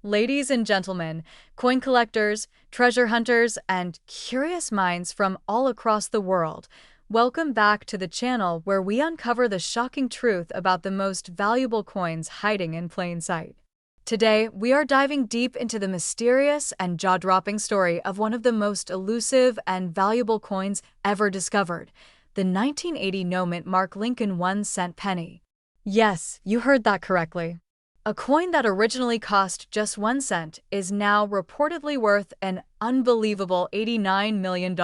Ladies and gentlemen, coin collectors, treasure hunters, and curious minds from all across the world, welcome back to the channel where we uncover the shocking truth about the most valuable coins hiding in plain sight. Today, we are diving deep into the mysterious and jaw-dropping story of one of the most elusive and valuable coins ever discovered, the 1980 no-mint Mark Lincoln 1-cent penny. Yes, you heard that correctly. A coin that originally cost just 1 cent is now reportedly worth an unbelievable $89 million.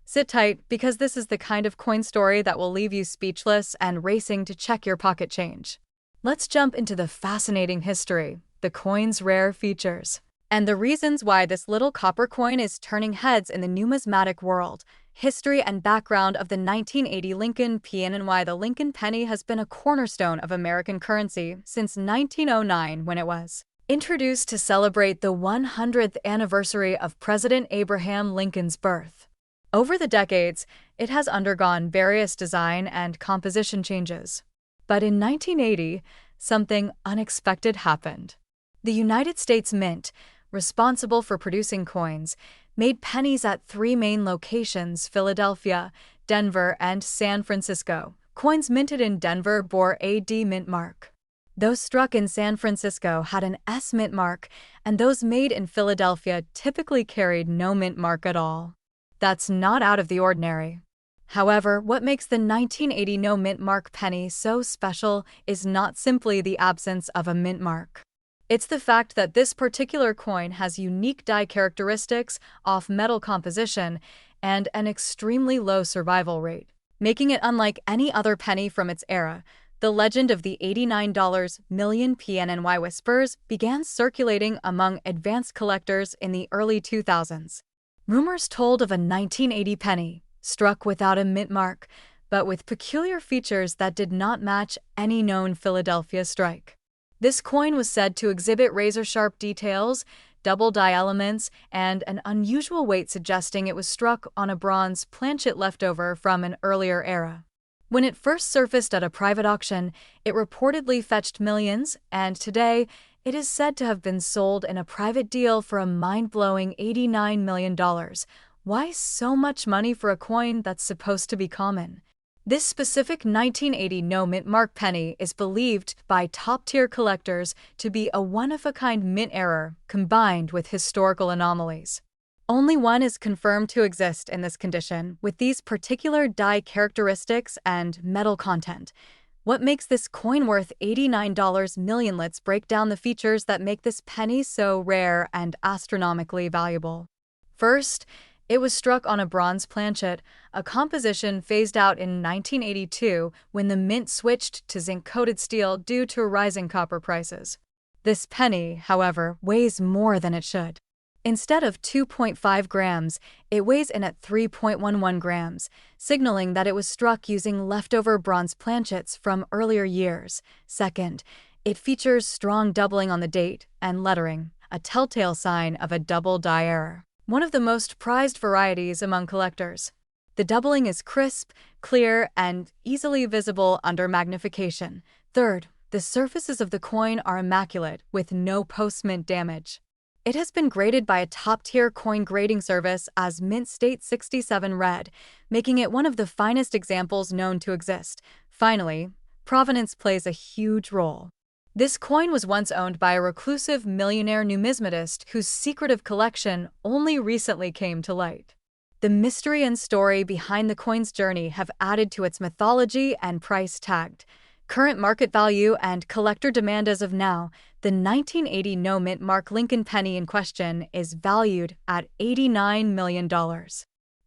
Sit tight, because this is the kind of coin story that will leave you speechless and racing to check your pocket change. Let's jump into the fascinating history, the coin's rare features, and the reasons why this little copper coin is turning heads in the numismatic world. History and background of the 1980 Lincoln PN and why the Lincoln penny has been a cornerstone of American currency since 1909, when it was introduced to celebrate the 100th anniversary of President Abraham Lincoln's birth. Over the decades, it has undergone various design and composition changes. But in 1980, something unexpected happened. The United States Mint, responsible for producing coins, made pennies at 3 main locations: Philadelphia, Denver, and San Francisco. Coins minted in Denver bore a D mint mark. Those struck in San Francisco had an S mint mark, and those made in Philadelphia typically carried no mint mark at all. That's not out of the ordinary. However, what makes the 1980 no mint mark penny so special is not simply the absence of a mint mark. It's the fact that this particular coin has unique die characteristics, off-metal composition, and an extremely low survival rate, making it unlike any other penny from its era. The legend of the $89 million PNNY whispers began circulating among advanced collectors in the early 2000s. Rumors told of a 1980 penny, struck without a mint mark, but with peculiar features that did not match any known Philadelphia strike. This coin was said to exhibit razor-sharp details, double die elements, and an unusual weight suggesting it was struck on a bronze planchet leftover from an earlier era. When it first surfaced at a private auction, it reportedly fetched millions, and today, it is said to have been sold in a private deal for a mind-blowing $89 million. Why so much money for a coin that's supposed to be common? This specific 1980 no-mint mark penny is believed by top-tier collectors to be a one-of-a-kind mint error combined with historical anomalies. Only one is confirmed to exist in this condition, with these particular die characteristics and metal content. What makes this coin worth $89 million? Let's break down the features that make this penny so rare and astronomically valuable. First, it was struck on a bronze planchet, a composition phased out in 1982 when the mint switched to zinc-coated steel due to rising copper prices. This penny, however, weighs more than it should. Instead of 2.5 grams, it weighs in at 3.11 grams, signaling that it was struck using leftover bronze planchets from earlier years. Second, it features strong doubling on the date and lettering, a telltale sign of a double die error, one of the most prized varieties among collectors. The doubling is crisp, clear, and easily visible under magnification. Third, the surfaces of the coin are immaculate, with no post-mint damage. It has been graded by a top-tier coin grading service as Mint State 67 Red, making it one of the finest examples known to exist. Finally, provenance plays a huge role. This coin was once owned by a reclusive millionaire numismatist whose secretive collection only recently came to light. The mystery and story behind the coin's journey have added to its mythology and price tag. Current market value and collector demand. As of now, the 1980 no-mint Mark Lincoln penny in question is valued at $89 million.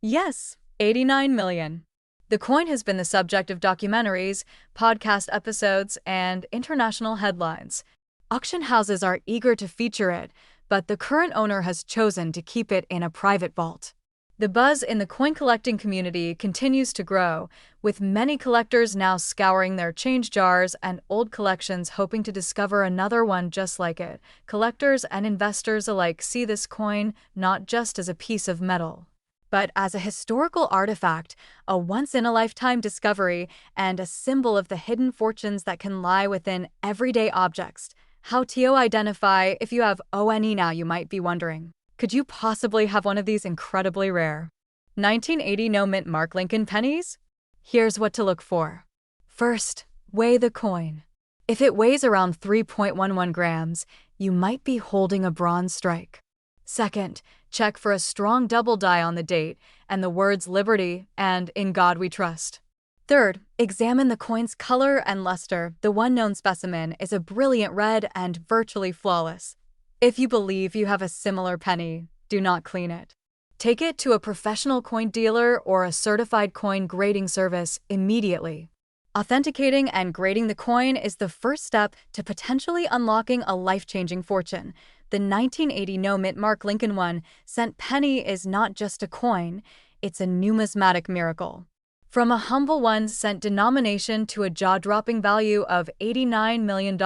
Yes, $89 million. The coin has been the subject of documentaries, podcast episodes, and international headlines. Auction houses are eager to feature it, but the current owner has chosen to keep it in a private vault. The buzz in the coin collecting community continues to grow, with many collectors now scouring their change jars and old collections hoping to discover another one just like it. Collectors and investors alike see this coin not just as a piece of metal, but as a historical artifact, a once-in-a-lifetime discovery, and a symbol of the hidden fortunes that can lie within everyday objects. How to identify if you have ONE now, you might be wondering. Could you possibly have one of these incredibly rare 1980 no mint mark Lincoln pennies? Here's what to look for. First, weigh the coin. If it weighs around 3.11 grams, you might be holding a bronze strike. Second, check for a strong double die on the date and the words Liberty and In God We Trust. Third, examine the coin's color and luster. The one known specimen is a brilliant red and virtually flawless. If you believe you have a similar penny, do not clean it. Take it to a professional coin dealer or a certified coin grading service immediately. Authenticating and grading the coin is the first step to potentially unlocking a life-changing fortune. The 1980 no mint mark Lincoln 1-cent penny is not just a coin, it's a numismatic miracle. From a humble 1-cent denomination to a jaw-dropping value of $89 million,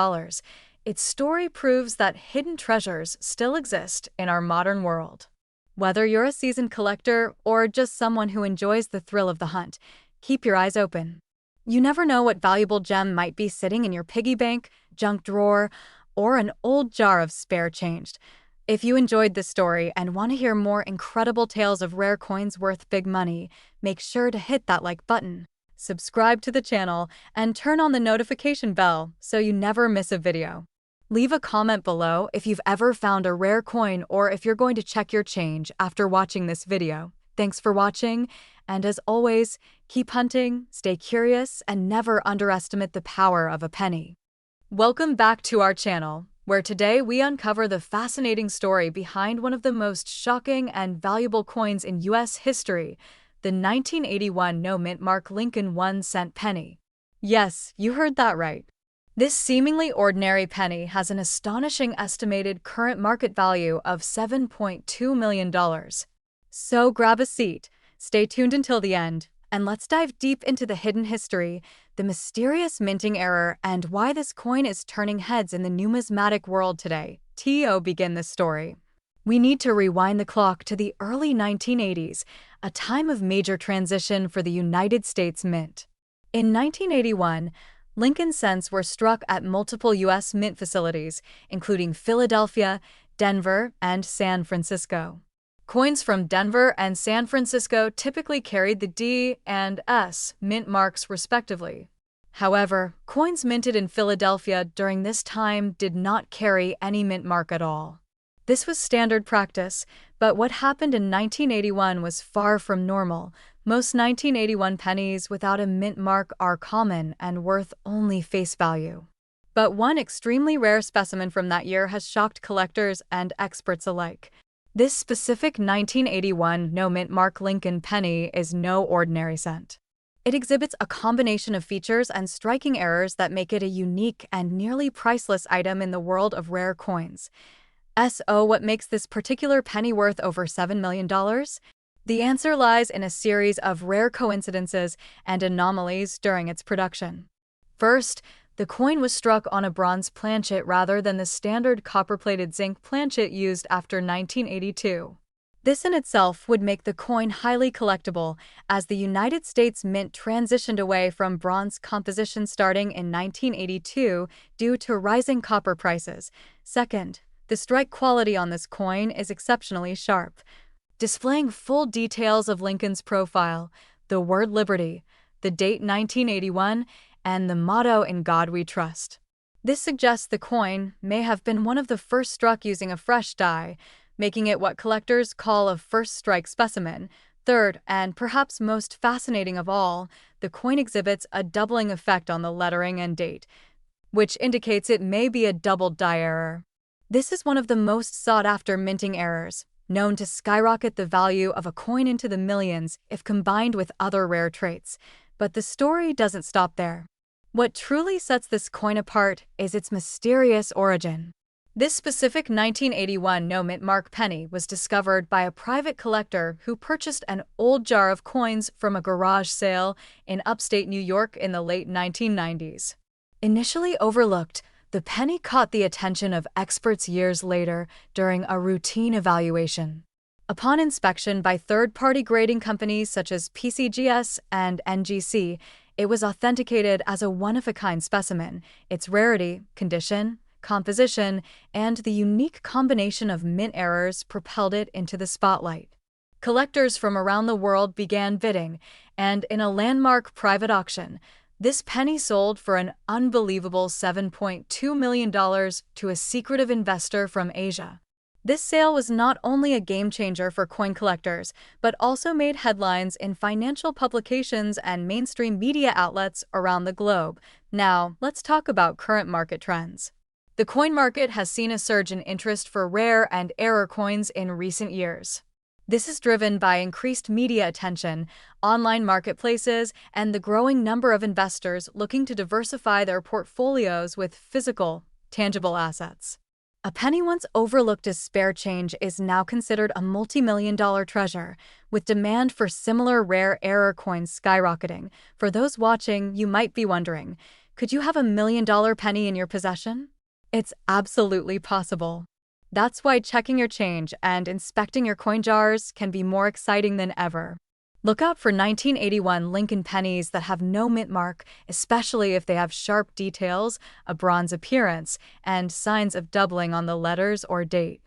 its story proves that hidden treasures still exist in our modern world. Whether you're a seasoned collector or just someone who enjoys the thrill of the hunt, keep your eyes open. You never know what valuable gem might be sitting in your piggy bank, junk drawer, or an old jar of spare change. If you enjoyed this story and want to hear more incredible tales of rare coins worth big money, make sure to hit that like button, subscribe to the channel, and turn on the notification bell so you never miss a video. Leave a comment below if you've ever found a rare coin or if you're going to check your change after watching this video. Thanks for watching, and as always, keep hunting, stay curious, and never underestimate the power of a penny. Welcome back to our channel, where today we uncover the fascinating story behind one of the most shocking and valuable coins in U.S. history, the 1981 no mint mark Lincoln 1-cent penny. Yes, you heard that right. This seemingly ordinary penny has an astonishing estimated current market value of $7.2 million. So grab a seat, stay tuned until the end, and let's dive deep into the hidden history, the mysterious minting error, and why this coin is turning heads in the numismatic world today. To begin this story, we need to rewind the clock to the early 1980s, a time of major transition for the United States Mint. In 1981, Lincoln cents were struck at multiple U.S. mint facilities, including Philadelphia, Denver, and San Francisco. Coins from Denver and San Francisco typically carried the D and S mint marks respectively. However, coins minted in Philadelphia during this time did not carry any mint mark at all. This was standard practice, but what happened in 1981 was far from normal. Most 1981 pennies without a mint mark are common and worth only face value. But one extremely rare specimen from that year has shocked collectors and experts alike. This specific 1981 no mint mark Lincoln penny is no ordinary cent. It exhibits a combination of features and striking errors that make it a unique and nearly priceless item in the world of rare coins. So what makes this particular penny worth over $7 million? The answer lies in a series of rare coincidences and anomalies during its production. First, the coin was struck on a bronze planchet rather than the standard copper-plated zinc planchet used after 1982. This in itself would make the coin highly collectible, as the United States Mint transitioned away from bronze composition starting in 1982 due to rising copper prices. Second, the strike quality on this coin is exceptionally sharp, displaying full details of Lincoln's profile, the word Liberty, the date 1981, and the motto In God We Trust. This suggests the coin may have been one of the first struck using a fresh die, making it what collectors call a first strike specimen. Third, and perhaps most fascinating of all, the coin exhibits a doubling effect on the lettering and date, which indicates it may be a double die error. This is one of the most sought-after minting errors, known to skyrocket the value of a coin into the millions if combined with other rare traits. But the story doesn't stop there. What truly sets this coin apart is its mysterious origin. This specific 1981 no mint mark penny was discovered by a private collector who purchased an old jar of coins from a garage sale in upstate New York in the late 1990s. Initially overlooked, the penny caught the attention of experts years later during a routine evaluation. Upon inspection by third-party grading companies such as PCGS and NGC, it was authenticated as a one-of-a-kind specimen. Its rarity, condition, composition, and the unique combination of mint errors propelled it into the spotlight. Collectors from around the world began bidding, and in a landmark private auction, this penny sold for an unbelievable $7.2 million to a secretive investor from Asia. This sale was not only a game-changer for coin collectors, but also made headlines in financial publications and mainstream media outlets around the globe. Now, let's talk about current market trends. The coin market has seen a surge in interest for rare and error coins in recent years. This is driven by increased media attention, online marketplaces, and the growing number of investors looking to diversify their portfolios with physical, tangible assets. A penny once overlooked as spare change is now considered a multi-million-dollar treasure, with demand for similar rare error coins skyrocketing. For those watching, you might be wondering, could you have a $1 million penny in your possession? It's absolutely possible. That's why checking your change and inspecting your coin jars can be more exciting than ever. Look out for 1981 Lincoln pennies that have no mint mark, especially if they have sharp details, a bronze appearance, and signs of doubling on the letters or date.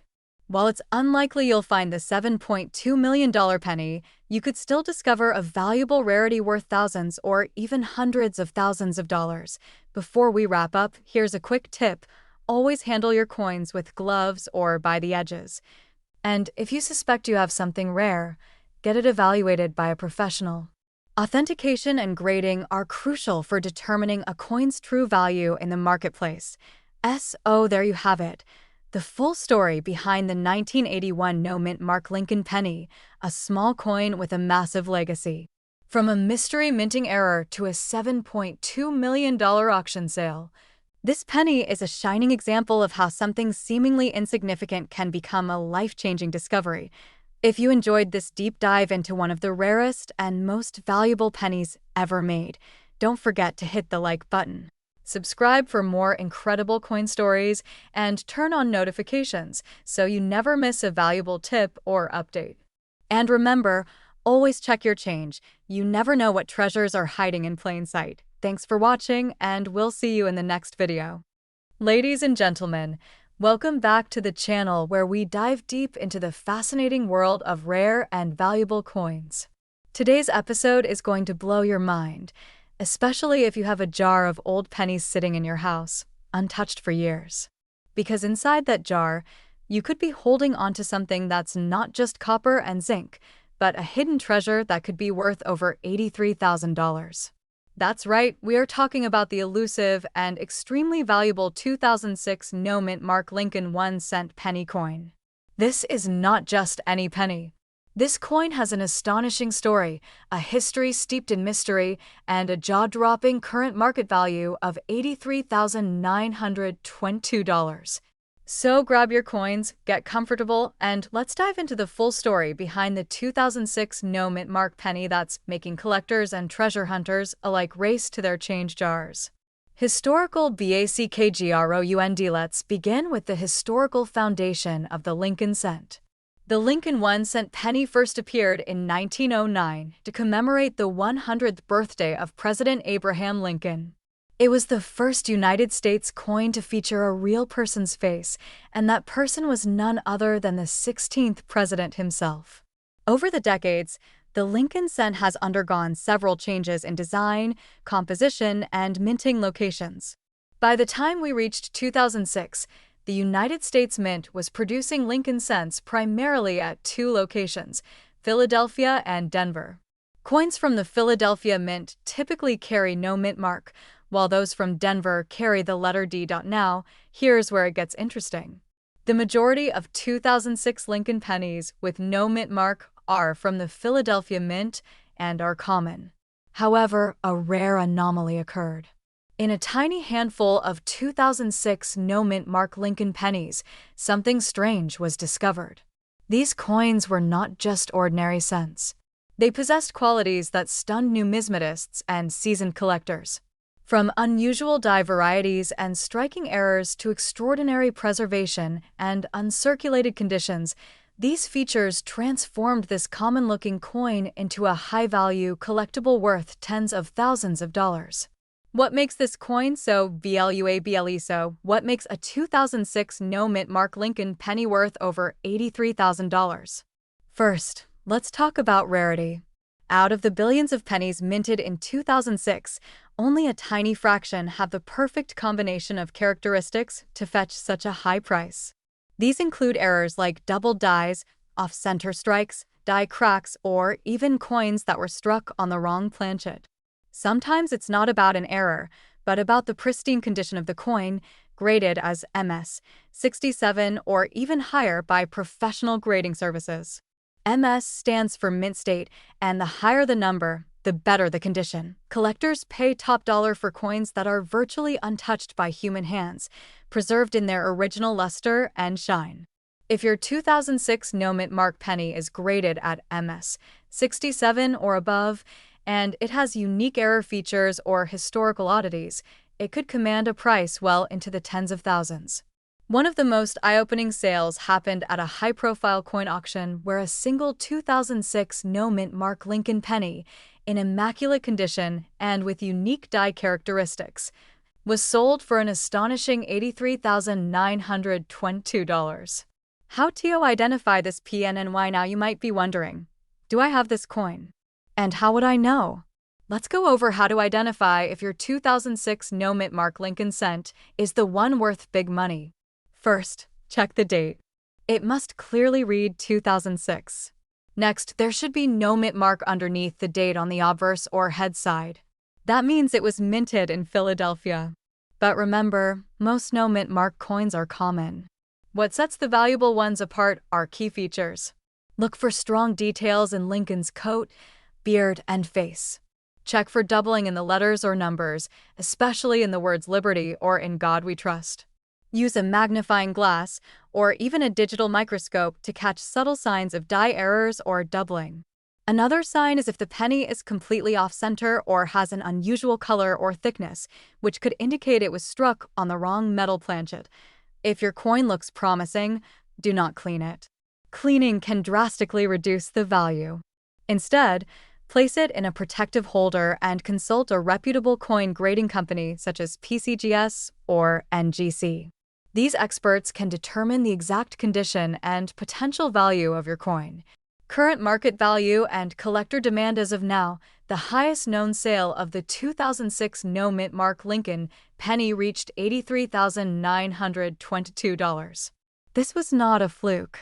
While it's unlikely you'll find the $7.2 million penny, you could still discover a valuable rarity worth thousands or even hundreds of thousands of dollars. Before we wrap up, here's a quick tip. Always handle your coins with gloves or by the edges. And if you suspect you have something rare, get it evaluated by a professional. Authentication and grading are crucial for determining a coin's true value in the marketplace. So there you have it. The full story behind the 1981 no-mint mark Lincoln penny, a small coin with a massive legacy. From a mystery minting error to a $7.2 million auction sale, this penny is a shining example of how something seemingly insignificant can become a life-changing discovery. If you enjoyed this deep dive into one of the rarest and most valuable pennies ever made, don't forget to hit the like button. Subscribe for more incredible coin stories and turn on notifications so you never miss a valuable tip or update. And remember, always check your change. You never know what treasures are hiding in plain sight. Thanks for watching, and we'll see you in the next video. Ladies and gentlemen, welcome back to the channel where we dive deep into the fascinating world of rare and valuable coins. Today's episode is going to blow your mind, especially if you have a jar of old pennies sitting in your house, untouched for years. Because inside that jar, you could be holding onto something that's not just copper and zinc, but a hidden treasure that could be worth over $83,000. That's right, we are talking about the elusive and extremely valuable 2006 no-mint mark Lincoln 1-cent penny coin. This is not just any penny. This coin has an astonishing story, a history steeped in mystery, and a jaw-dropping current market value of $83,922. So grab your coins, get comfortable, and let's dive into the full story behind the 2006 no-mint mark penny that's making collectors and treasure hunters alike race to their change jars. Historical background. Let's begin with the historical foundation of the Lincoln cent. The Lincoln 1-cent penny first appeared in 1909 to commemorate the 100th birthday of President Abraham Lincoln. It was the first United States coin to feature a real person's face, and that person was none other than the 16th president himself. Over the decades, the Lincoln cent has undergone several changes in design, composition, and minting locations. By the time we reached 2006, the United States Mint was producing Lincoln cents primarily at two locations, Philadelphia and Denver. Coins from the Philadelphia Mint typically carry no mint mark, while those from Denver carry the letter D. Now, here's where it gets interesting. The majority of 2006 Lincoln pennies with no mint mark are from the Philadelphia Mint and are common. However, a rare anomaly occurred. In a tiny handful of 2006 no mint mark Lincoln pennies, something strange was discovered. These coins were not just ordinary cents. They possessed qualities that stunned numismatists and seasoned collectors. From unusual die varieties and striking errors to extraordinary preservation and uncirculated conditions, these features transformed this common-looking coin into a high-value collectible worth tens of thousands of dollars. What makes this coin so valuable? So, what makes a 2006 no mint Mark Lincoln penny worth over $83,000? First, let's talk about rarity. Out of the billions of pennies minted in 2006, only a tiny fraction have the perfect combination of characteristics to fetch such a high price. These include errors like double dies, off-center strikes, die cracks, or even coins that were struck on the wrong planchet. Sometimes it's not about an error, but about the pristine condition of the coin, graded as MS 67 or even higher by professional grading services. MS stands for mint state, and the higher the number, the better the condition. Collectors pay top dollar for coins that are virtually untouched by human hands, preserved in their original luster and shine. If your 2006 no mint Mark penny is graded at MS 67 or above, and it has unique error features or historical oddities, it could command a price well into the tens of thousands. One of the most eye-opening sales happened at a high-profile coin auction where a single 2006 no mint Mark Lincoln penny, in immaculate condition and with unique die characteristics, was sold for an astonishing $83,922. How to identify this PNNY? Now you might be wondering, do I have this coin? And how would I know? Let's go over how to identify if your 2006 no mint Mark Lincoln cent is the one worth big money. First, check the date. It must clearly read 2006. Next, there should be no mint mark underneath the date on the obverse or head side. That means it was minted in Philadelphia. But remember, most no mint mark coins are common. What sets the valuable ones apart are key features. Look for strong details in Lincoln's coat, beard, and face. Check for doubling in the letters or numbers, especially in the words Liberty or In God We Trust. Use a magnifying glass or even a digital microscope to catch subtle signs of die errors or doubling. Another sign is if the penny is completely off-center or has an unusual color or thickness, which could indicate it was struck on the wrong metal planchet. If your coin looks promising, do not clean it. Cleaning can drastically reduce the value. Instead, place it in a protective holder and consult a reputable coin grading company such as PCGS or NGC. These experts can determine the exact condition and potential value of your coin. Current market value and collector demand as of now, the highest known sale of the 2006 no mint Mark Lincoln penny reached $83,922. This was not a fluke.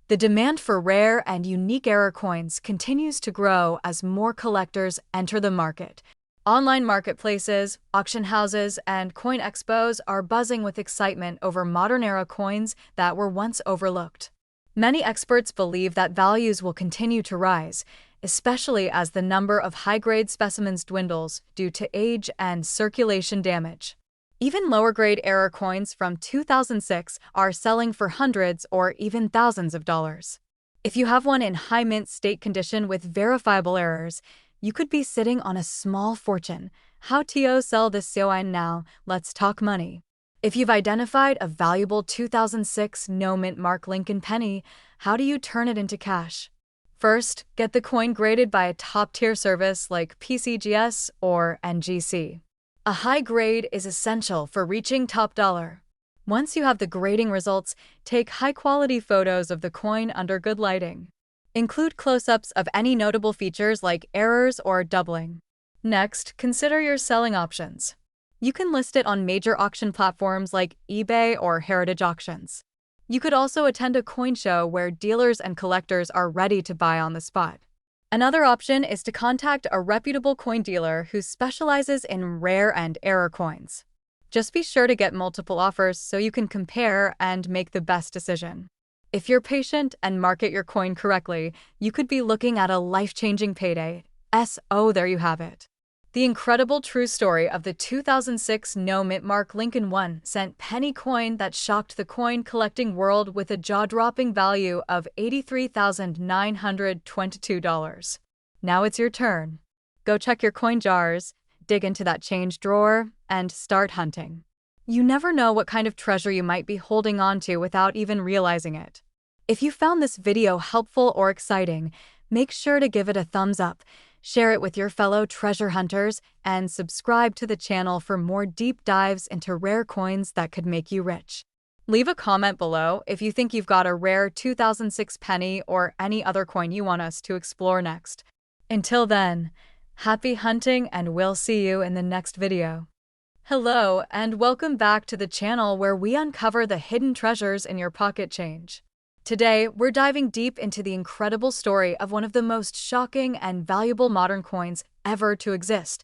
The demand for rare and unique error coins continues to grow as more collectors enter the market. Online marketplaces, auction houses, and coin expos are buzzing with excitement over modern-era coins that were once overlooked. Many experts believe that values will continue to rise, especially as the number of high-grade specimens dwindles due to age and circulation damage. Even lower-grade error coins from 2006 are selling for hundreds or even thousands of dollars. If you have one in high mint state condition with verifiable errors, you could be sitting on a small fortune. How to sell this coin now? Let's talk money. If you've identified a valuable 2006 no mint Mark Lincoln penny, how do you turn it into cash? First, get the coin graded by a top-tier service like PCGS or NGC. A high grade is essential for reaching top dollar. Once you have the grading results, take high-quality photos of the coin under good lighting. Include close-ups of any notable features like errors or doubling. Next, consider your selling options. You can list it on major auction platforms like eBay or Heritage Auctions. You could also attend a coin show where dealers and collectors are ready to buy on the spot. Another option is to contact a reputable coin dealer who specializes in rare and error coins. Just be sure to get multiple offers so you can compare and make the best decision. If you're patient and market your coin correctly, you could be looking at a life-changing payday. There you have it. The incredible true story of the 2006 no mint Mark Lincoln 1-cent penny coin that shocked the coin collecting world with a jaw-dropping value of $83,922. Now it's your turn. Go check your coin jars, dig into that change drawer, and start hunting. You never know what kind of treasure you might be holding on to without even realizing it. If you found this video helpful or exciting, make sure to give it a thumbs up, share it with your fellow treasure hunters, and subscribe to the channel for more deep dives into rare coins that could make you rich. Leave a comment below if you think you've got a rare 2006 penny or any other coin you want us to explore next. Until then, happy hunting, and we'll see you in the next video. Hello, and welcome back to the channel where we uncover the hidden treasures in your pocket change. Today, we're diving deep into the incredible story of one of the most shocking and valuable modern coins ever to exist,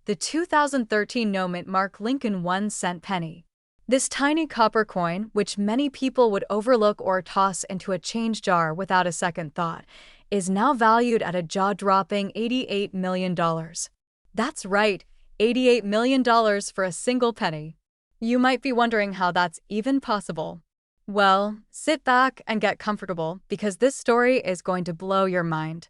the 2013 no-mint mark Lincoln 1-cent penny. This tiny copper coin, which many people would overlook or toss into a change jar without a second thought, is now valued at a jaw-dropping $88 million. That's right, $88 million for a single penny. You might be wondering how that's even possible. Well, sit back and get comfortable because this story is going to blow your mind.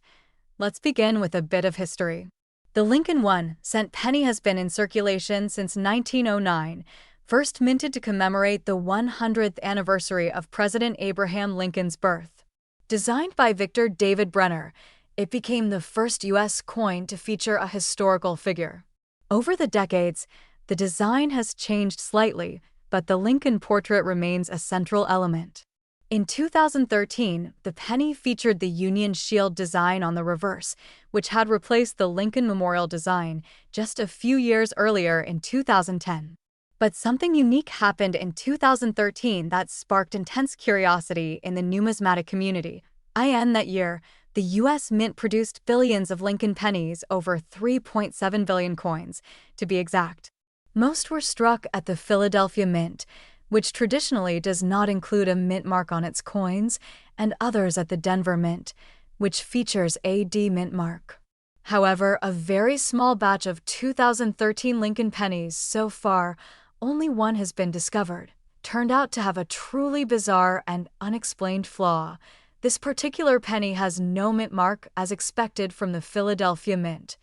Let's begin with a bit of history. The Lincoln 1-cent penny has been in circulation since 1909, first minted to commemorate the 100th anniversary of President Abraham Lincoln's birth. Designed by Victor David Brenner, it became the first U.S. coin to feature a historical figure. Over the decades, the design has changed slightly, but the Lincoln portrait remains a central element. In 2013, the penny featured the Union Shield design on the reverse, which had replaced the Lincoln Memorial design just a few years earlier in 2010. But something unique happened in 2013 that sparked intense curiosity in the numismatic community. That year, the U.S. Mint produced billions of Lincoln pennies, over 3.7 billion coins, to be exact. Most were struck at the Philadelphia Mint, which traditionally does not include a mint mark on its coins, and others at the Denver Mint, which features a D mint mark. However, a very small batch of 2013 Lincoln pennies so far, only one has been discovered, turned out to have a truly bizarre and unexplained flaw. This particular penny has no mint mark as expected from the Philadelphia Mint.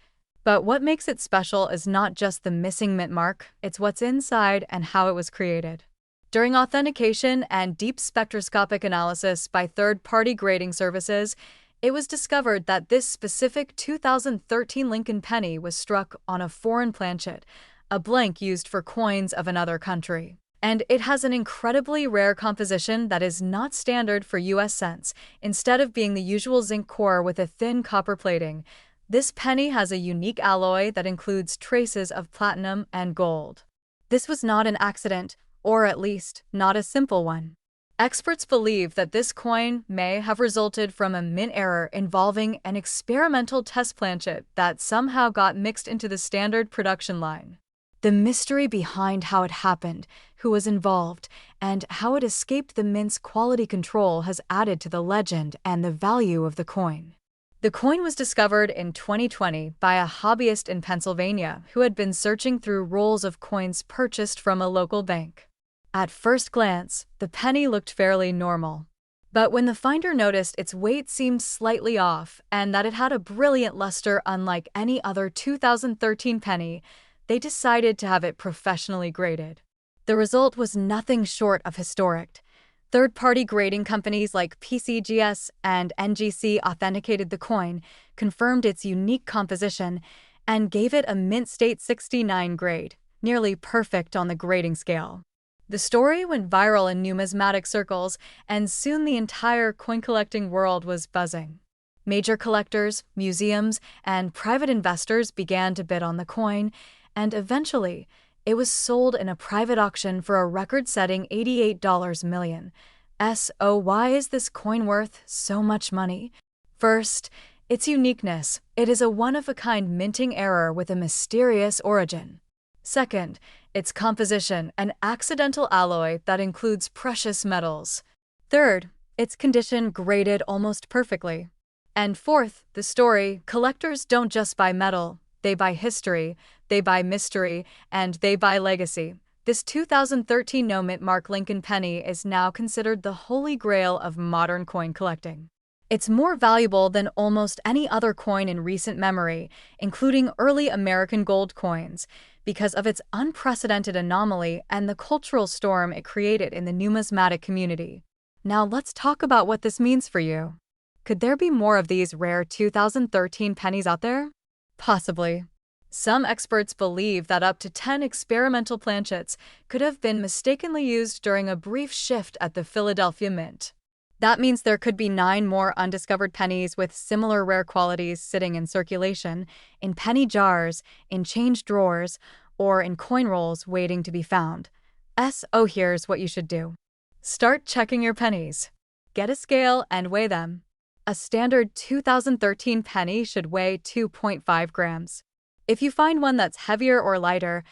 But what makes it special is not just the missing mint mark, it's what's inside and how it was created. During authentication and deep spectroscopic analysis by third-party grading services, it was discovered that this specific 2013 Lincoln penny was struck on a foreign planchet, a blank used for coins of another country. And it has an incredibly rare composition that is not standard for U.S. cents. Instead of being the usual zinc core with a thin copper plating, this penny has a unique alloy that includes traces of platinum and gold. This was not an accident, or at least not a simple one. Experts believe that this coin may have resulted from a mint error involving an experimental test planchet that somehow got mixed into the standard production line. The mystery behind how it happened, who was involved, and how it escaped the mint's quality control has added to the legend and the value of the coin. The coin was discovered in 2020 by a hobbyist in Pennsylvania who had been searching through rolls of coins purchased from a local bank. At first glance, the penny looked fairly normal. But when the finder noticed its weight seemed slightly off and that it had a brilliant luster unlike any other 2013 penny, they decided to have it professionally graded. The result was nothing short of historic. Third-party grading companies like PCGS and NGC authenticated the coin, confirmed its unique composition, and gave it a Mint State 69 grade, nearly perfect on the grading scale. The story went viral in numismatic circles, and soon the entire coin-collecting world was buzzing. Major collectors, museums, and private investors began to bid on the coin, and eventually, it was sold in a private auction for a record-setting $88 million. So why is this coin worth so much money? First, its uniqueness. It is a one-of-a-kind minting error with a mysterious origin. Second, its composition, an accidental alloy that includes precious metals. Third, its condition graded almost perfectly. And fourth, the story. Collectors don't just buy metal, they buy history, they buy mystery, and they buy legacy. This 2013 no-mint mark Lincoln penny is now considered the holy grail of modern coin collecting. It's more valuable than almost any other coin in recent memory, including early American gold coins, because of its unprecedented anomaly and the cultural storm it created in the numismatic community. Now let's talk about what this means for you. Could there be more of these rare 2013 pennies out there? Possibly. Some experts believe that up to 10 experimental planchets could have been mistakenly used during a brief shift at the Philadelphia Mint. That means there could be 9 more undiscovered pennies with similar rare qualities sitting in circulation, in penny jars, in change drawers, or in coin rolls waiting to be found. So here's what you should do. Start checking your pennies. Get a scale and weigh them. A standard 2013 penny should weigh 2.5 grams. If you find one that's heavier or lighter,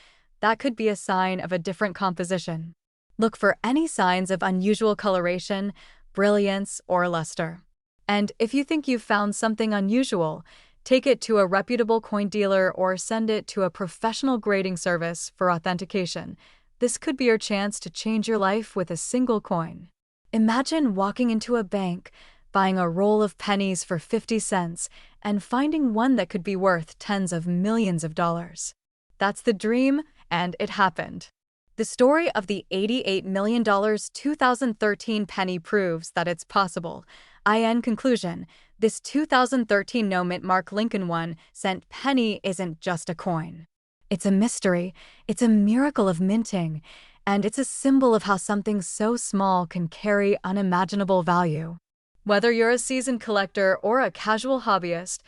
that could be a sign of a different composition. Look for any signs of unusual coloration, brilliance, or luster. And if you think you've found something unusual, take it to a reputable coin dealer or send it to a professional grading service for authentication. This could be your chance to change your life with a single coin. Imagine walking into a bank, buying a roll of pennies for 50 cents, and finding one that could be worth tens of millions of dollars. That's the dream, and it happened. The story of the $88 million 2013 penny proves that it's possible. In conclusion, this 2013 no-mint Mark Lincoln 1-cent penny isn't just a coin. It's a mystery, it's a miracle of minting, and it's a symbol of how something so small can carry unimaginable value. Whether you're a seasoned collector or a casual hobbyist,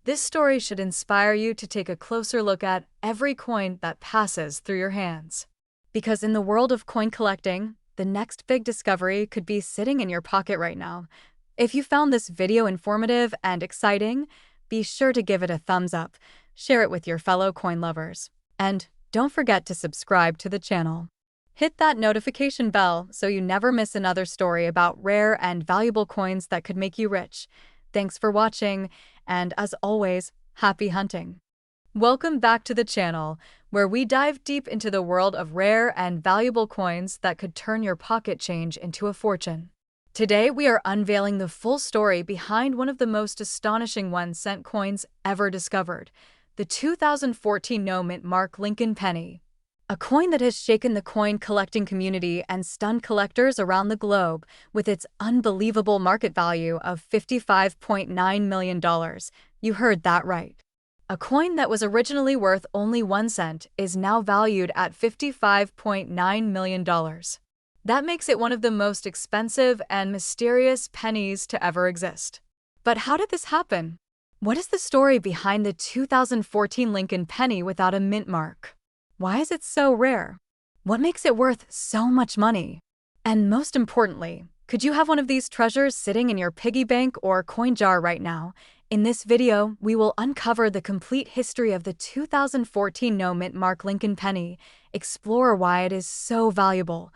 this story should inspire you to take a closer look at every coin that passes through your hands. Because in the world of coin collecting, the next big discovery could be sitting in your pocket right now. If you found this video informative and exciting, be sure to give it a thumbs up, share it with your fellow coin lovers, and don't forget to subscribe to the channel. Hit that notification bell so you never miss another story about rare and valuable coins that could make you rich. Thanks for watching, and as always, happy hunting. Welcome back to the channel, where we dive deep into the world of rare and valuable coins that could turn your pocket change into a fortune. Today, we are unveiling the full story behind one of the most astonishing 1-cent coins ever discovered, the 2014 no-mint Mark Lincoln penny. A coin that has shaken the coin collecting community and stunned collectors around the globe with its unbelievable market value of $55.9 million. You heard that right. A coin that was originally worth only 1 cent is now valued at $55.9 million. That makes it one of the most expensive and mysterious pennies to ever exist. But how did this happen? What is the story behind the 2014 Lincoln penny without a mint mark? Why is it so rare? What makes it worth so much money? And most importantly, could you have one of these treasures sitting in your piggy bank or coin jar right now? In this video, we will uncover the complete history of the 2014 no-mint Mark Lincoln penny, explore why it is so valuable,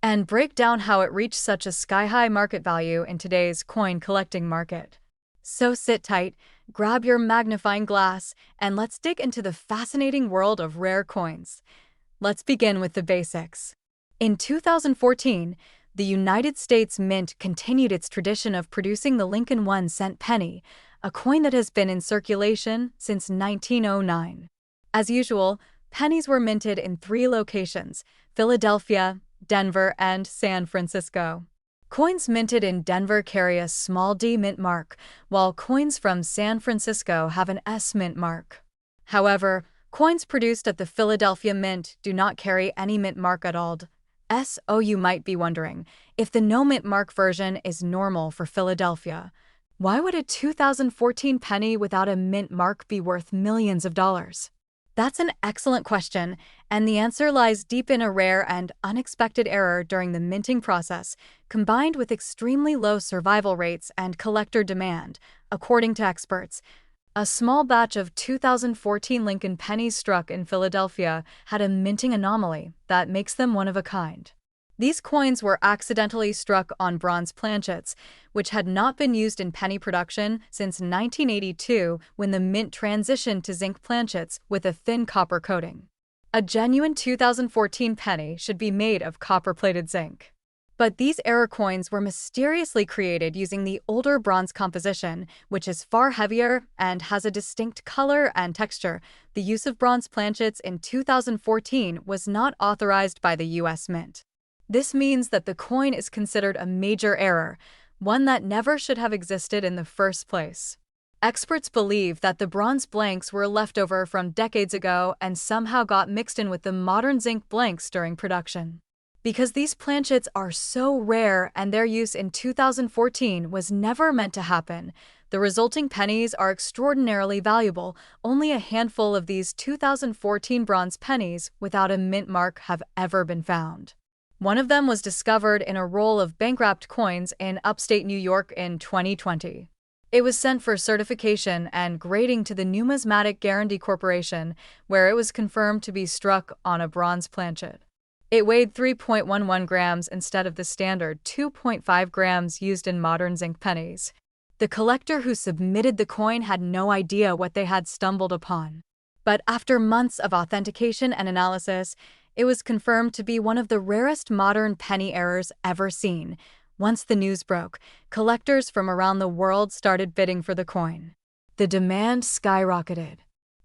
and break down how it reached such a sky-high market value in today's coin collecting market. So sit tight, grab your magnifying glass, and let's dig into the fascinating world of rare coins. Let's begin with the basics. In 2014, the United States Mint continued its tradition of producing the Lincoln 1-cent penny, a coin that has been in circulation since 1909. As usual, pennies were minted in 3 locations: Philadelphia, Denver, and San Francisco. Coins minted in Denver carry a small D mint mark, while coins from San Francisco have an S mint mark. However, coins produced at the Philadelphia Mint do not carry any mint mark at all. So you might be wondering, if the no mint mark version is normal for Philadelphia, why would a 2014 penny without a mint mark be worth millions of dollars? That's an excellent question, and the answer lies deep in a rare and unexpected error during the minting process, combined with extremely low survival rates and collector demand. According to experts, a small batch of 2014 Lincoln pennies struck in Philadelphia had a minting anomaly that makes them one of a kind. These coins were accidentally struck on bronze planchets, which had not been used in penny production since 1982, when the mint transitioned to zinc planchets with a thin copper coating. A genuine 2014 penny should be made of copper-plated zinc. But these error coins were mysteriously created using the older bronze composition, which is far heavier and has a distinct color and texture. The use of bronze planchets in 2014 was not authorized by the U.S. Mint. This means that the coin is considered a major error, one that never should have existed in the first place. Experts believe that the bronze blanks were leftover from decades ago and somehow got mixed in with the modern zinc blanks during production. Because these planchets are so rare and their use in 2014 was never meant to happen, the resulting pennies are extraordinarily valuable. Only a handful of these 2014 bronze pennies without a mint mark have ever been found. One of them was discovered in a roll of bank-wrapped coins in upstate New York in 2020. It was sent for certification and grading to the Numismatic Guarantee Corporation, where it was confirmed to be struck on a bronze planchet. It weighed 3.11 grams instead of the standard 2.5 grams used in modern zinc pennies. The collector who submitted the coin had no idea what they had stumbled upon. But after months of authentication and analysis, it was confirmed to be one of the rarest modern penny errors ever seen. Once the news broke, collectors from around the world started bidding for the coin. The demand skyrocketed.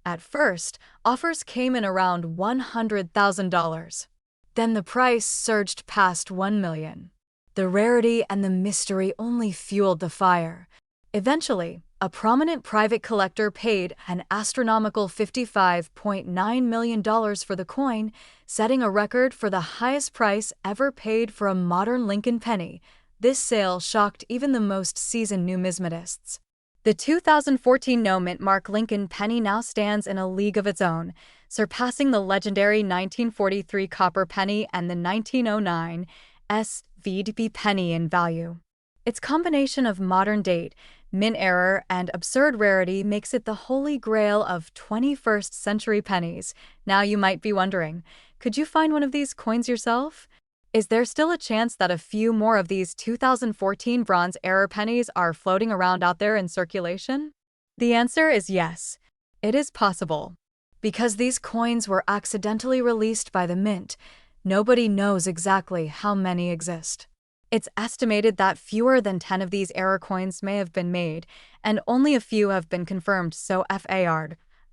At first, offers came in around $100,000. Then the price surged past $1 million. The rarity and the mystery only fueled the fire. Eventually, a prominent private collector paid an astronomical $55.9 million for the coin, setting a record for the highest price ever paid for a modern Lincoln penny. This sale shocked even the most seasoned numismatists. The 2014 no-mint mark Lincoln penny now stands in a league of its own, surpassing the legendary 1943 copper penny and the 1909 SVD penny in value. Its combination of modern date, mint error, and absurd rarity makes it the holy grail of 21st century pennies. Now you might be wondering, could you find one of these coins yourself? Is there still a chance that a few more of these 2014 bronze era pennies are floating around out there in circulation? The answer is yes. It is possible. Because these coins were accidentally released by the mint, nobody knows exactly how many exist. It's estimated that fewer than 10 of these error coins may have been made, and only a few have been confirmed, so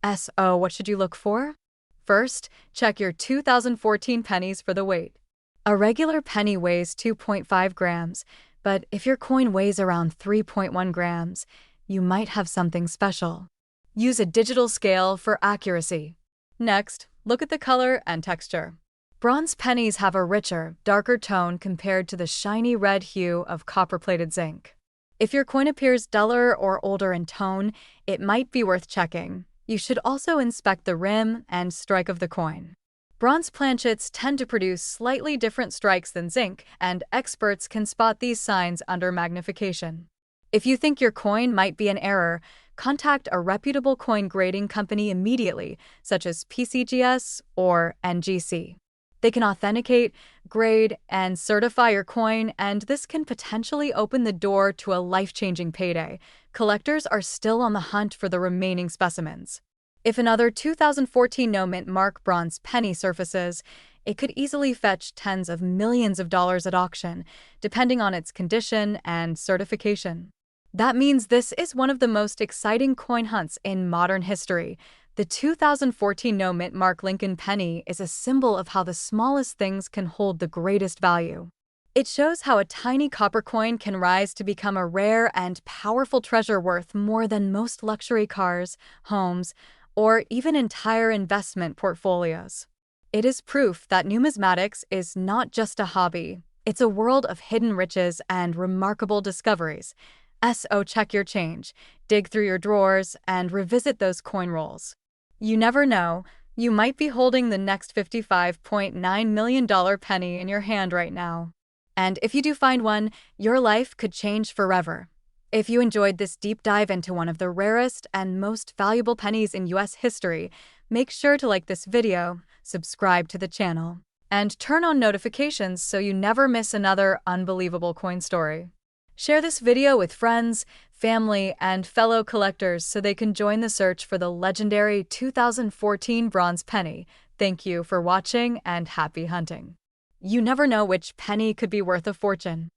what should you look for? First, check your 2014 pennies for the weight. A regular penny weighs 2.5 grams, but if your coin weighs around 3.1 grams, you might have something special. Use a digital scale for accuracy. Next, look at the color and texture. Bronze pennies have a richer, darker tone compared to the shiny red hue of copper-plated zinc. If your coin appears duller or older in tone, it might be worth checking. You should also inspect the rim and strike of the coin. Bronze planchets tend to produce slightly different strikes than zinc, and experts can spot these signs under magnification. If you think your coin might be an error, contact a reputable coin grading company immediately, such as PCGS or NGC. They can authenticate, grade, and certify your coin, and this can potentially open the door to a life-changing payday. Collectors are still on the hunt for the remaining specimens. If another 2014 no-mint mark bronze penny surfaces, it could easily fetch tens of millions of dollars at auction, depending on its condition and certification. That means this is one of the most exciting coin hunts in modern history. The 2014 no-mint mark Lincoln penny is a symbol of how the smallest things can hold the greatest value. It shows how a tiny copper coin can rise to become a rare and powerful treasure worth more than most luxury cars, homes, or even entire investment portfolios. It is proof that numismatics is not just a hobby, it's a world of hidden riches and remarkable discoveries. Check your change, dig through your drawers, and revisit those coin rolls. You never know, you might be holding the next $55.9 million penny in your hand right now. And if you do find one, your life could change forever. If you enjoyed this deep dive into one of the rarest and most valuable pennies in US history, make sure to like this video, subscribe to the channel, and turn on notifications so you never miss another unbelievable coin story. Share this video with friends, family, and fellow collectors so they can join the search for the legendary 2014 bronze penny. Thank you for watching and happy hunting. You never know which penny could be worth a fortune.